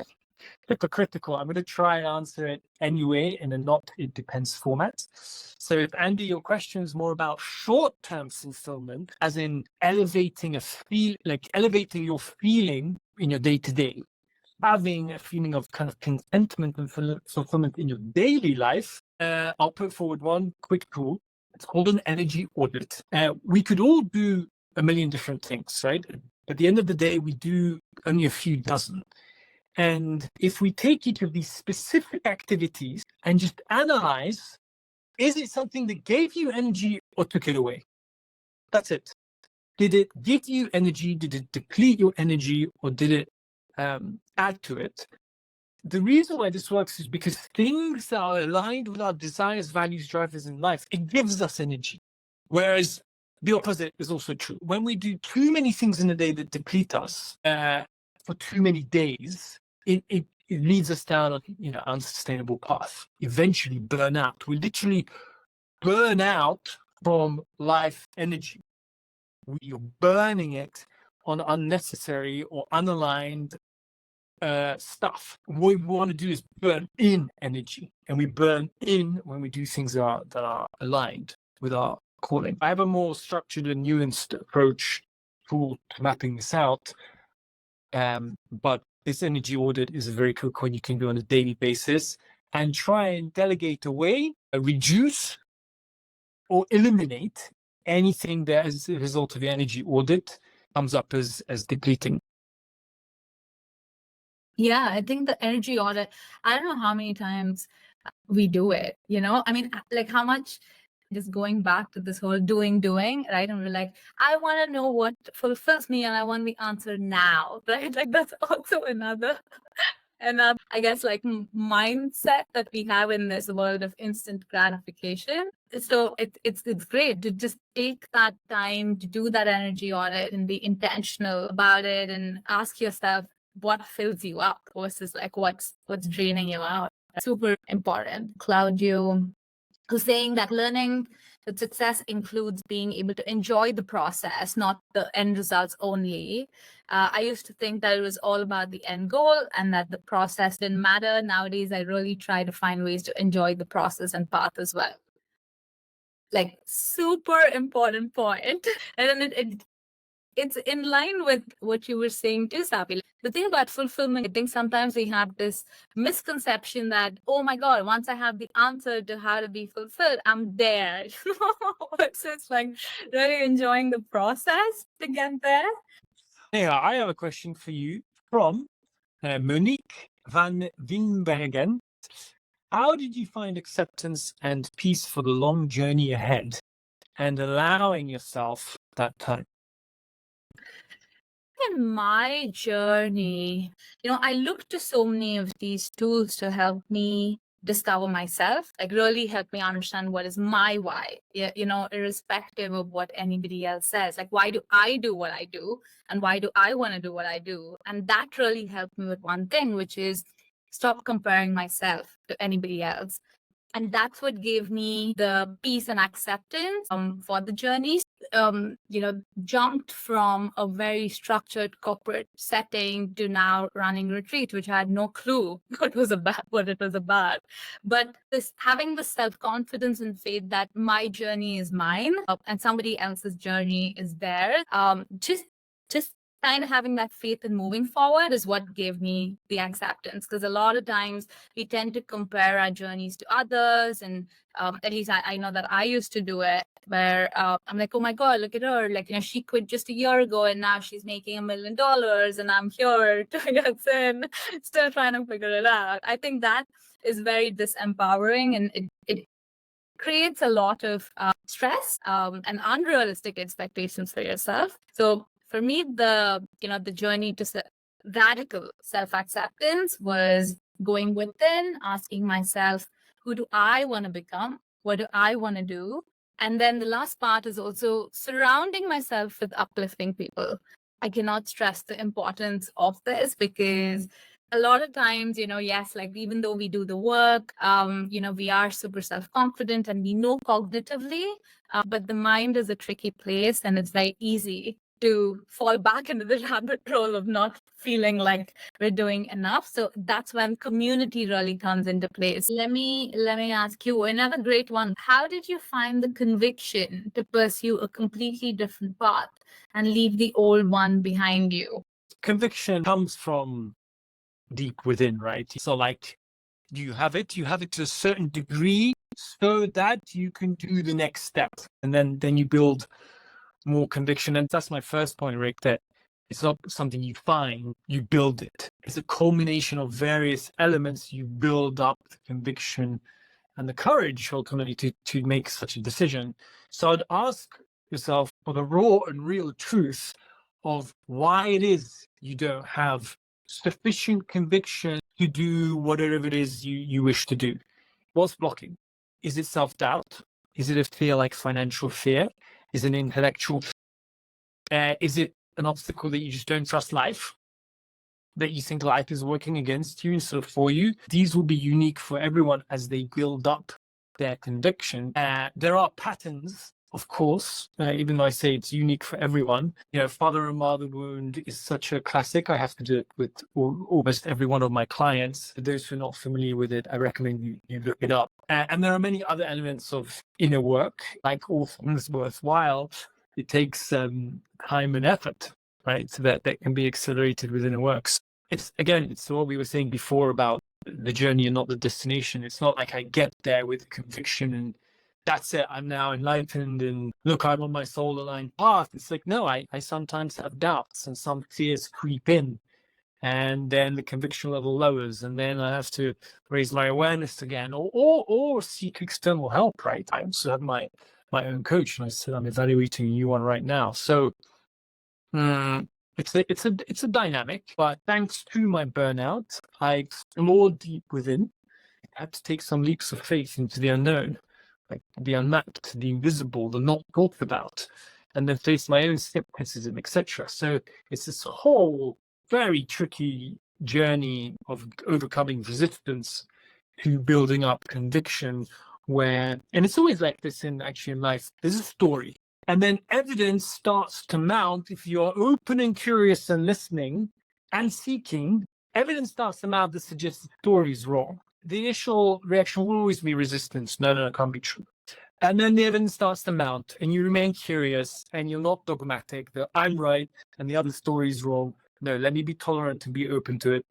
Speaker 3: hypocritical. I'm going to try and answer it anyway in a not it depends format. So if Andy, your question is more about short-term fulfillment, as in elevating elevating your feeling in your day-to-day, having a feeling of kind of contentment and fulfillment in your daily life, I'll put forward one quick tool. It's called an energy audit. We could all do a million different things, right? But at the end of the day, we do only a few dozen. And if we take each of these specific activities and just analyze, is it something that gave you energy or took it away? That's it. Did it give you energy? Did it deplete your energy, or did it add to it? The reason why this works is because things that are aligned with our desires, values, drivers in life, it gives us energy. Whereas the opposite is also true. When we do too many things in a day that deplete us for too many days, it leads us down an unsustainable path. Eventually burn out. We literally burn out from life energy. You're burning it on unnecessary or unaligned stuff. What we want to do is burn in energy, and we burn in when we do things that are aligned with our calling. I have a more structured and nuanced approach to mapping this out, but this energy audit is a very quick one you can do on a daily basis and try and delegate away, reduce, or eliminate anything that as a result of the energy audit comes up as depleting.
Speaker 2: Yeah, I think the energy audit, I don't know how many times we do it, I mean, like how much, just going back to this whole doing, right? And we're like, I want to know what fulfills me and I want the answer now, right? Like that's also another, I guess, like mindset that we have in this world of instant gratification. So it's great to just take that time to do that energy audit and be intentional about it and ask yourself what fills you up versus like what's draining you out. Super important. Claudio was saying that learning that success includes being able to enjoy the process, not the end results only. I used to think that it was all about the end goal and that the process didn't matter. Nowadays, I really try to find ways to enjoy the process and path as well. Like super important point. And then it's in line with what you were saying too, Szabi. The thing about fulfillment, I think sometimes we have this misconception that, oh my God, once I have the answer to how to be fulfilled, I'm there. It's just like really enjoying the process to get there.
Speaker 3: Yeah, I have a question for you from Monique van Winbergen. How did you find acceptance and peace for the long journey ahead and allowing yourself that time?
Speaker 2: In my journey, I looked to so many of these tools to help me discover myself, like really help me understand what is my why, irrespective of what anybody else says. Like, why do I do what I do? And why do I want to do what I do? And that really helped me with one thing, which is stop comparing myself to anybody else. And that's what gave me the peace and acceptance for the journey. Jumped from a very structured corporate setting to now running retreat, which I had no clue what it was about. But having the self-confidence and faith that my journey is mine and somebody else's journey is theirs, just kind of having that faith and moving forward is what gave me the acceptance. Because a lot of times we tend to compare our journeys to others. And at least I know that I used to do it, where I'm like, oh my God, look at her. Like, she quit just a year ago and now she's making $1 million and I'm here 2 years in, still trying to figure it out. I think that is very disempowering, and it creates a lot of stress and unrealistic expectations for yourself. So for me, the journey to radical self-acceptance was going within, asking myself, who do I want to become? What do I want to do? And then the last part is also surrounding myself with uplifting people. I cannot stress the importance of this, because a lot of times, yes, like even though we do the work, we are super self-confident and we know cognitively, but the mind is a tricky place and it's very easy to fall back into the rabbit hole of not feeling like we're doing enough. So that's when community really comes into place. Let me ask you another great one. How did you find the conviction to pursue a completely different path and leave the old one behind you?
Speaker 3: Conviction comes from deep within, right? So like, you have it to a certain degree so that you can do the next step. And then you build more conviction. And that's my first point, Rick, that it's not something you find, you build it. It's a culmination of various elements. You build up the conviction and the courage ultimately to make such a decision. So I'd ask yourself for the raw and real truth of why it is you don't have sufficient conviction to do whatever it is you wish to do. What's blocking? Is it self-doubt? Is it a fear like financial fear? Is it an intellectual? Is it an obstacle that you just don't trust life? That you think life is working against you instead of for you? These will be unique for everyone as they build up their conviction. There are patterns, of course, even though I say it's unique for everyone. You know, father and mother wound is such a classic. I have to do it with almost every one of my clients. For those who are not familiar with it, I recommend you look it up. And there are many other elements of inner work, like all things worthwhile. It takes time and effort, right? So that can be accelerated within the works. It's what we were saying before about the journey and not the destination. It's not like I get there with conviction and that's it, I'm now enlightened and look, I'm on my soul aligned path. It's like, no, I sometimes have doubts and some fears creep in, and then the conviction level lowers, and then I have to raise my awareness again or seek external help, right? I also have my own coach, and I said I'm evaluating a new one right now. So it's a dynamic, but thanks to my burnout, I explored deep within. I had to take some leaps of faith into the unknown, like the unmapped, the invisible, the not talked about, and then face my own skepticism, etc. So it's this whole very tricky journey of overcoming resistance to building up conviction and it's always like this in life, there's a story. And then evidence starts to mount if you're open and curious and listening and seeking. Evidence starts to mount that suggests the story is wrong. The initial reaction will always be resistance. No, it can't be true. And then the evidence starts to mount and you remain curious and you're not dogmatic that I'm right and the other story is wrong. No, let me be tolerant and be open to it.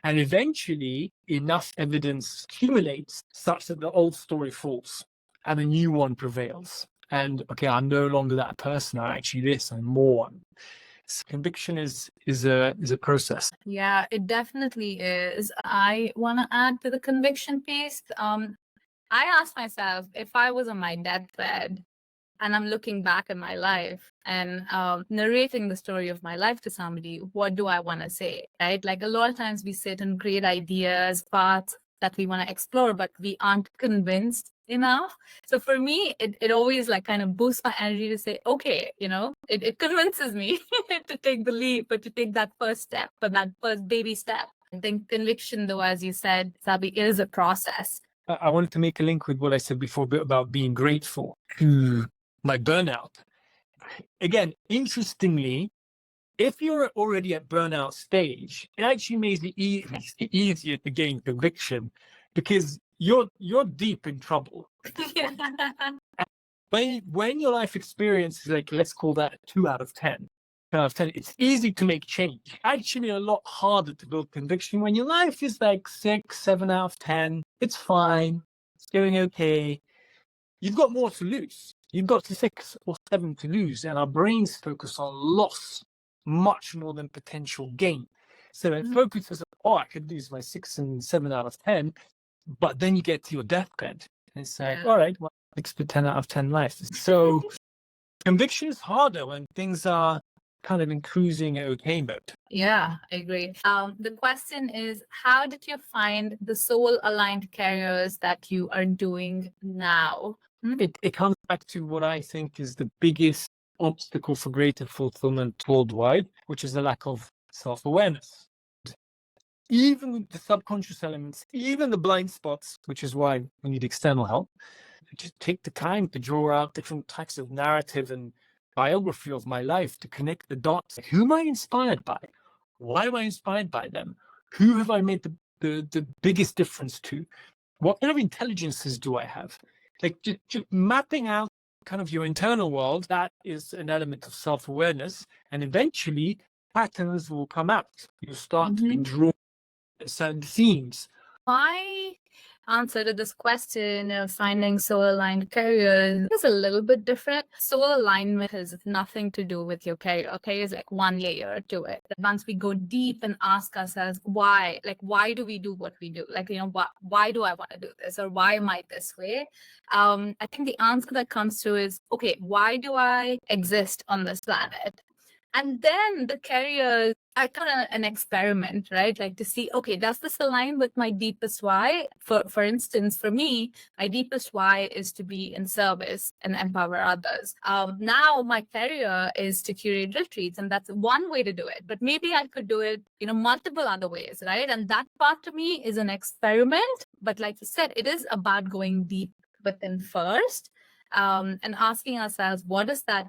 Speaker 3: And eventually enough evidence accumulates such that the old story falls and a new one prevails. And okay, I'm no longer that person. I'm actually this, I'm more. So conviction is a process.
Speaker 2: Yeah, it definitely is. I want to add to the conviction piece. I asked myself, if I was on my deathbed and I'm looking back at my life and narrating the story of my life to somebody, what do I want to say, right? Like a lot of times we sit and create ideas, paths that we want to explore, but we aren't convinced enough. So for me, it always like kind of boosts my energy to say, okay, it convinces me to take the leap, but to take that first step, but that first baby step. I think conviction, though, as you said, Szabi, is a process.
Speaker 3: I wanted to make a link with what I said before about being grateful to my burnout. Again, interestingly, if you're already at burnout stage, it actually makes it easier to gain conviction because you're deep in trouble. When your life experience is like, let's call that 2 out of 10. 10 out of 10, it's easy to make change. Actually, a lot harder to build conviction when your life is like 6, 7 out of 10. It's fine. It's going okay. You've got more to lose. You've got 6 or 7 to lose, and our brains focus on loss much more than potential gain. So it focuses on, I could lose my 6 and 7 out of 10, but then you get to your deathbed, and it's like, all right, well, 6 to 10 out of 10 life. So conviction is harder when things are kind of in cruising okay mode.
Speaker 2: Yeah, I agree. The question is, how did you find the soul-aligned careers that you are doing now?
Speaker 3: It comes back to what I think is the biggest obstacle for greater fulfillment worldwide, which is the lack of self-awareness. Even the subconscious elements, even the blind spots, which is why we need external help. Just take the time to draw out different types of narrative and biography of my life to connect the dots. Like, who am I inspired by? Why am I inspired by them? Who have I made the biggest difference to? What kind of intelligences do I have? Like just mapping out kind of your internal world, that is an element of self-awareness. And eventually patterns will come out. You start to be drawn to certain themes.
Speaker 2: My answer to this question of finding soul-aligned careers is a little bit different. Soul alignment has nothing to do with your career. Okay, it's like one layer to it. Once we go deep and ask ourselves why, like why do we do what we do? Like, why do I want to do this, or why am I this way? I think the answer that comes through is, okay, why do I exist on this planet? And then the careers are kind of an experiment, right? Like to see, okay, does this align with my deepest why? For instance, for me, my deepest why is to be in service and empower others. Now my career is to curate retreats, and that's one way to do it. But maybe I could do it, multiple other ways, right? And that part to me is an experiment. But like you said, it is about going deep within first, and asking ourselves, what is that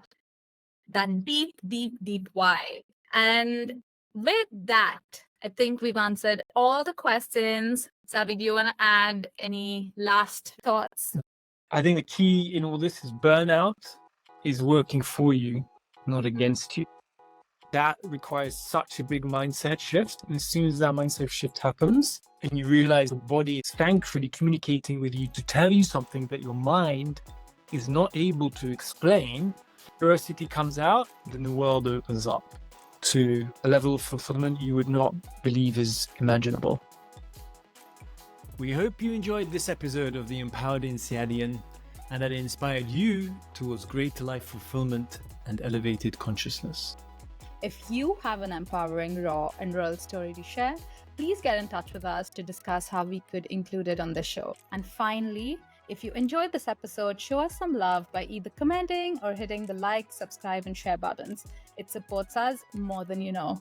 Speaker 2: deep why? And with that, I think we've answered all the questions. Szabi, do you want to add any last thoughts?
Speaker 3: I think the key in all this is burnout is working for you, not against you. That requires such a big mindset shift. And as soon as that mindset shift happens and you realize the body is thankfully communicating with you to tell you something that your mind is not able to explain, curiosity comes out, then the world opens up to a level of fulfillment you would not believe is imaginable.
Speaker 1: We hope you enjoyed this episode of the Empowered INSEADian and that it inspired you towards greater life fulfillment and elevated consciousness.
Speaker 4: If you have an empowering, raw, and real story to share, please get in touch with us to discuss how we could include it on the show. And finally, if you enjoyed this episode, show us some love by either commenting or hitting the like, subscribe, and share buttons. It supports us more than you know.